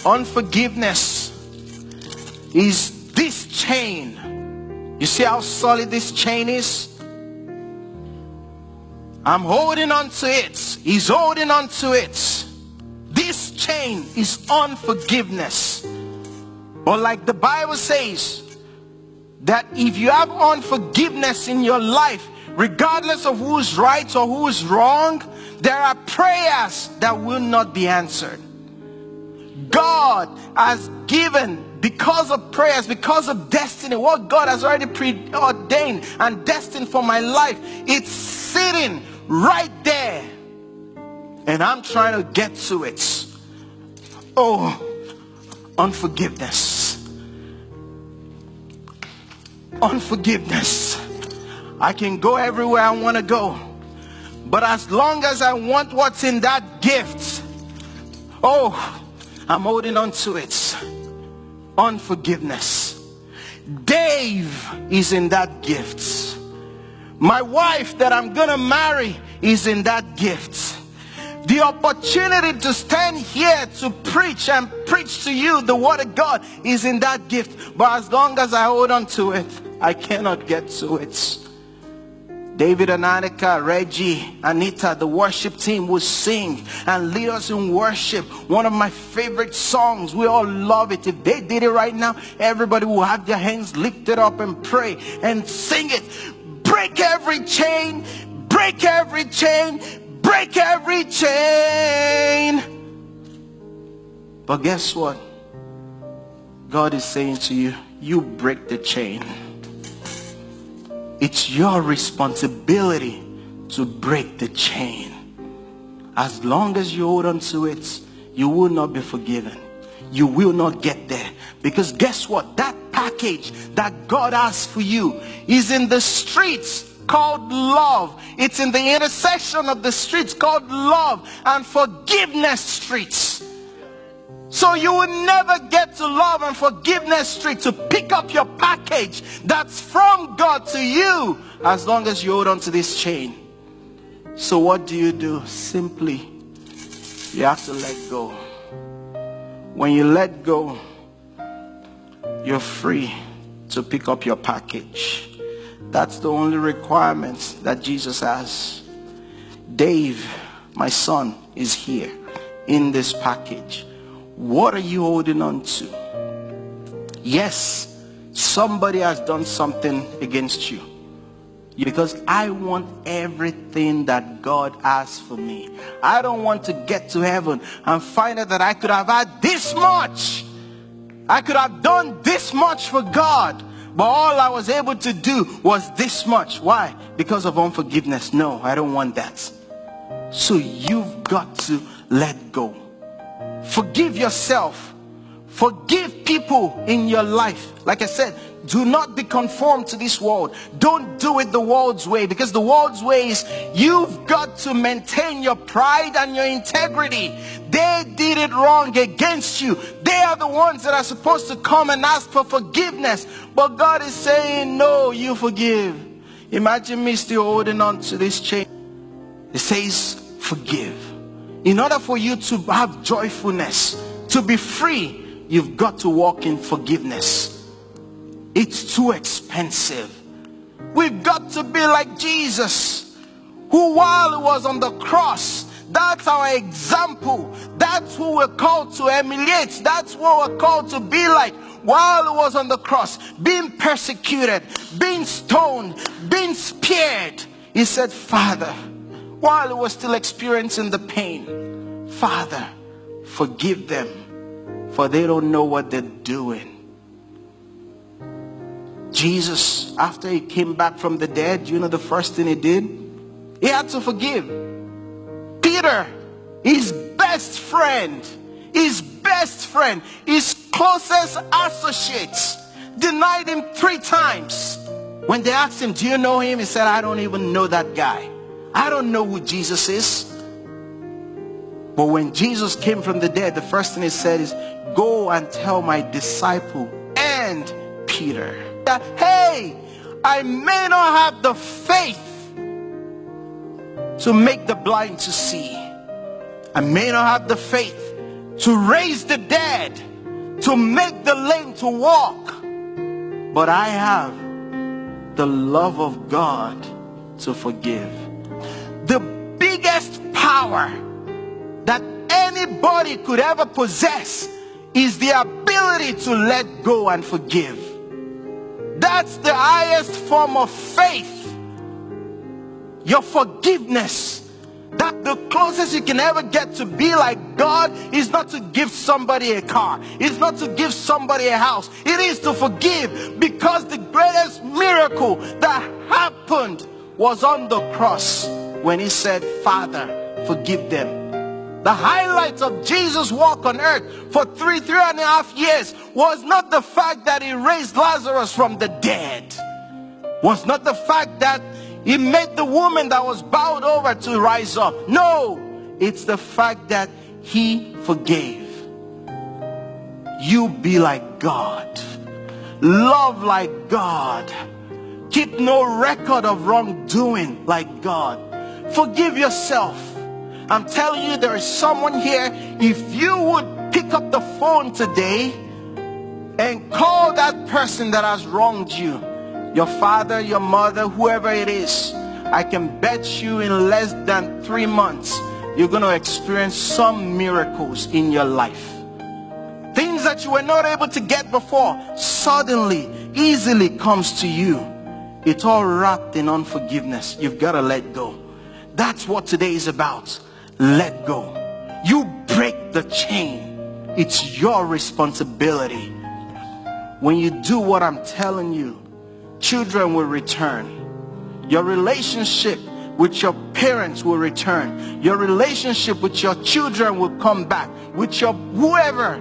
Unforgiveness is this chain. You see how solid this chain is? I'm holding on to it. He's holding on to it. This chain is unforgiveness. But like the Bible says, that if you have unforgiveness in your life, regardless of who's right or who's wrong, there are prayers that will not be answered. God has given, because of prayers, because of destiny, what God has already preordained and destined for my life, it's sitting right there. And I'm trying to get to it. Oh, unforgiveness. Unforgiveness. I can go everywhere I want to go, but as long as I want what's in that gift, oh, I'm holding on to it. Unforgiveness. Dave is in that gift. My wife that I'm gonna marry is in that gift. The opportunity to stand here to preach and preach to you the word of God is in that gift. But as long as I hold on to it, I cannot get to it. David and Annika, Reggie, Anita, the worship team will sing and lead us in worship. One of my favorite songs. We all love it. If they did it right now, everybody will have their hands lifted up and pray and sing it. Break every chain, break every chain, break every chain. But guess what? God is saying to you, you break the chain. It's your responsibility to break the chain. As long as you hold on to it, you will not be forgiven. You will not get there. Because guess what? That package that God has for you is in the streets called love. It's in the intersection of the streets called love and forgiveness streets. So you will never get to love and forgiveness street to pick up your package that's from God to you, as long as you hold on to this chain. So what do? Simply, you have to let go. When you let go, you're free to pick up your package. That's the only requirement that Jesus has. Dave, my son, is here in this package. What are you holding on to? Yes, somebody has done something against you. Because I want everything that God has for me. I don't want to get to heaven and find out that I could have had this much. I could have done this much for God. But all I was able to do was this much. Why? Because of unforgiveness. No, I don't want that. So you've got to let go. Forgive yourself. Forgive people in your life. Like I said, do not be conformed to this world. Don't do it the world's way, because the world's way is you've got to maintain your pride and your integrity. They did it wrong against you. They are the ones that are supposed to come and ask for forgiveness. But God is saying, no, you forgive. Imagine me still holding on to this chain. It says, forgive. In order for you to have joyfulness, to be free, you've got to walk in forgiveness. It's too expensive. We've got to be like Jesus, who while he was on the cross, that's our example. That's who we're called to emulate. That's what we're called to be like. While he was on the cross, being persecuted, being stoned, being speared, he said, Father, while he was still experiencing the pain, Father, forgive them, for they don't know what they're doing. Jesus, after he came back from the dead, you know the first thing he did? He had to forgive. Peter, his best friend, his closest associates, denied him 3 times. When they asked him, do you know him? He said, I don't even know that guy. I don't know who Jesus is. But when Jesus came from the dead, the first thing he said is, go and tell my disciple and Peter that, hey, I may not have the faith to make the blind to see. I may not have the faith to raise the dead, to make the lame to walk. But I have the love of God to forgive. The biggest power that anybody could ever possess is the ability to let go and forgive. That's the highest form of faith. Your forgiveness. That the closest you can ever get to be like God is not to give somebody a car. It's not to give somebody a house. It is to forgive, because the greatest miracle that happened was on the cross when he said, Father, forgive them. The highlight of Jesus' walk on earth for three and a half years was not the fact that he raised Lazarus from the dead. Was not the fact that he made the woman that was bowed over to rise up. No, it's the fact that he forgave. You be like God. Love like God. Keep no record of wrongdoing like God. Forgive yourself. I'm telling you, there is someone here, if you would pick up the phone today and call that person that has wronged you, your father, your mother, whoever it is, I can bet you in less than 3 months, you're going to experience some miracles in your life. Things that you were not able to get before, suddenly, easily comes to you. It's all wrapped in unforgiveness. You've got to let go. That's what today is about. Let go. You break the chain. It's your responsibility. When you do what I'm telling you, children will return. Your relationship with your parents will return. Your relationship with your children will come back. With your whoever